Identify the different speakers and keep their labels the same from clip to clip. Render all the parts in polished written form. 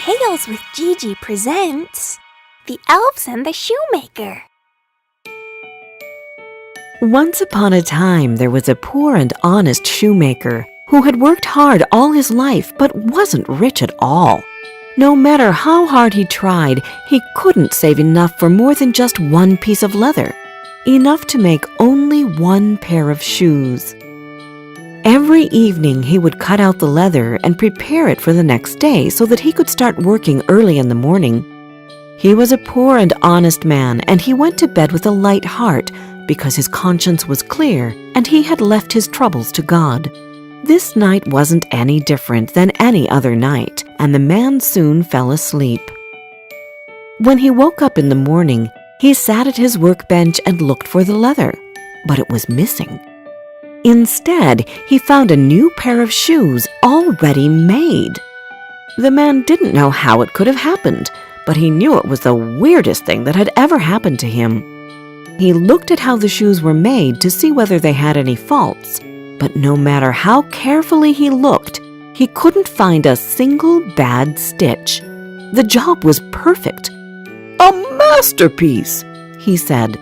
Speaker 1: Tales with Gigi presents The Elves and the Shoemaker.
Speaker 2: Once upon a time, there was a poor and honest shoemaker who had worked hard all his life but wasn't rich at all. No matter how hard he tried, he couldn't save enough for more than just one piece of leather, enough to make only one pair of shoes. Every evening he would cut out the leather and prepare it for the next day so that he could start working early in the morning. He was a poor and honest man, and he went to bed with a light heart because his conscience was clear and he had left his troubles to God. This night wasn't any different than any other night, and the man soon fell asleep. When he woke up in the morning, he sat at his workbench and looked for the leather, but it was missing. Instead, he found a new pair of shoes already made. The man didn't know how it could have happened, but he knew it was the weirdest thing that had ever happened to him. He looked at how the shoes were made to see whether they had any faults, but no matter how carefully he looked, he couldn't find a single bad stitch. The job was perfect. "A masterpiece," he said.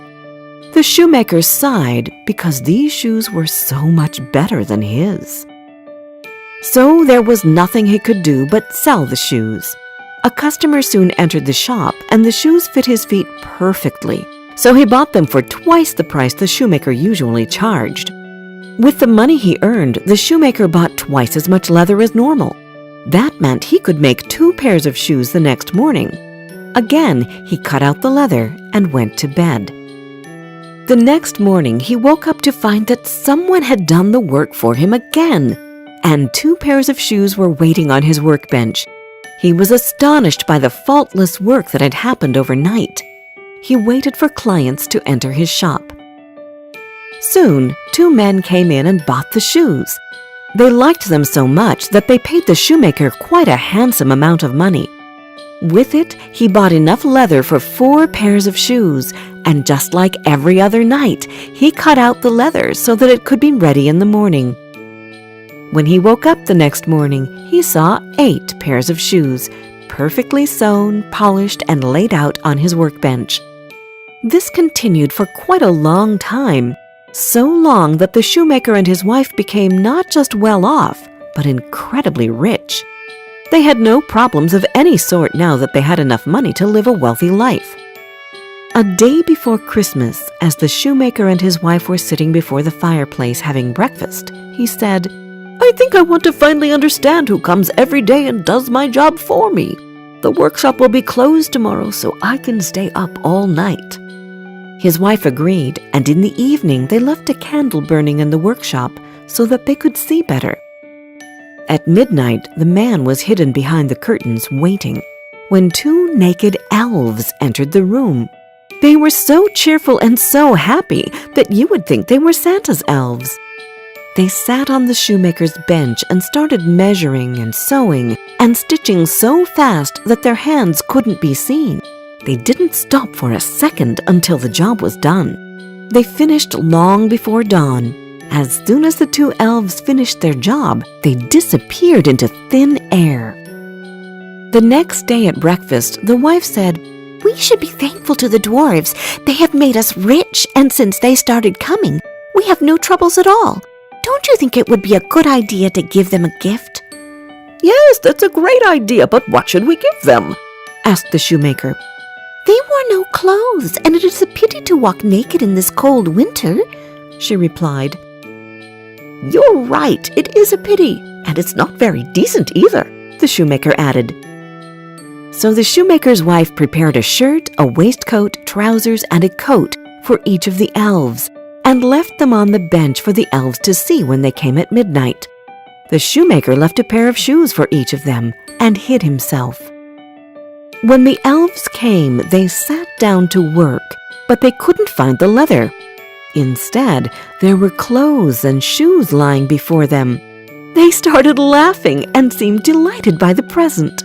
Speaker 2: The shoemaker sighed because these shoes were so much better than his. So there was nothing he could do but sell the shoes. A customer soon entered the shop, and the shoes fit his feet perfectly, so he bought them for twice the price the shoemaker usually charged. With the money he earned, the shoemaker bought twice as much leather as normal. That meant he could make 2 pairs of shoes the next morning. Again, he cut out the leather and went to bed. The next morning, he woke up to find that someone had done the work for him again, and 2 pairs of shoes were waiting on his workbench. He was astonished by the faultless work that had happened overnight. He waited for clients to enter his shop. Soon, 2 men came in and bought the shoes. They liked them so much that they paid the shoemaker quite a handsome amount of money. With it, he bought enough leather for 4 pairs of shoes, and just like every other night, he cut out the leather so that it could be ready in the morning. When he woke up the next morning, he saw 8 pairs of shoes, perfectly sewn, polished, and laid out on his workbench. This continued for quite a long time, so long that the shoemaker and his wife became not just well off, but incredibly rich. They had no problems of any sort now that they had enough money to live a wealthy life. A day before Christmas, as the shoemaker and his wife were sitting before the fireplace having breakfast, he said, "I think I want to finally understand who comes every day and does my job for me. The workshop will be closed tomorrow, so I can stay up all night." His wife agreed, and in the evening they left a candle burning in the workshop so that they could see better. At midnight, the man was hidden behind the curtains waiting, when 2 naked elves entered the room. They were so cheerful and so happy that you would think they were Santa's elves. They sat on the shoemaker's bench and started measuring and sewing and stitching so fast that their hands couldn't be seen. They didn't stop for a second until the job was done. They finished long before dawn. As soon as the 2 elves finished their job, they disappeared into thin air. The next day at breakfast, the wife said, "We should be thankful to the dwarves. They have made us rich, and since they started coming, we have no troubles at all. Don't you think it would be a good idea to give them a gift?" "Yes, that's a great idea, but what should we give them?" asked the shoemaker.
Speaker 1: "They wore no clothes, and it is a pity to walk naked in this cold winter," she replied.
Speaker 2: "You're right, it is a pity, and it's not very decent either," the shoemaker added. So the shoemaker's wife prepared a shirt, a waistcoat, trousers, and a coat for each of the elves, and left them on the bench for the elves to see when they came at midnight. The shoemaker left a pair of shoes for each of them and hid himself. When the elves came, they sat down to work, but they couldn't find the leather. Instead, there were clothes and shoes lying before them. They started laughing and seemed delighted by the present.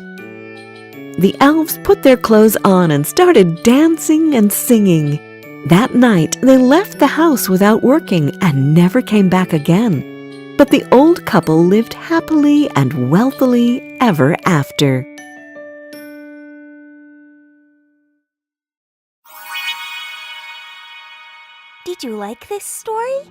Speaker 2: The elves put their clothes on and started dancing and singing. That night, they left the house without working and never came back again. But the old couple lived happily and wealthily ever after.
Speaker 3: Did you like this story?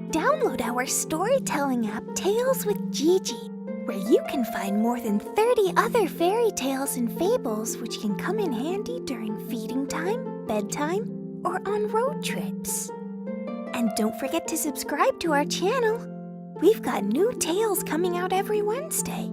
Speaker 3: Download our storytelling app, Tales with Gigi, where you can find more than 30 other fairy tales and fables which can come in handy during feeding time, bedtime, or on road trips. And don't forget to subscribe to our channel. We've got new tales coming out every Wednesday.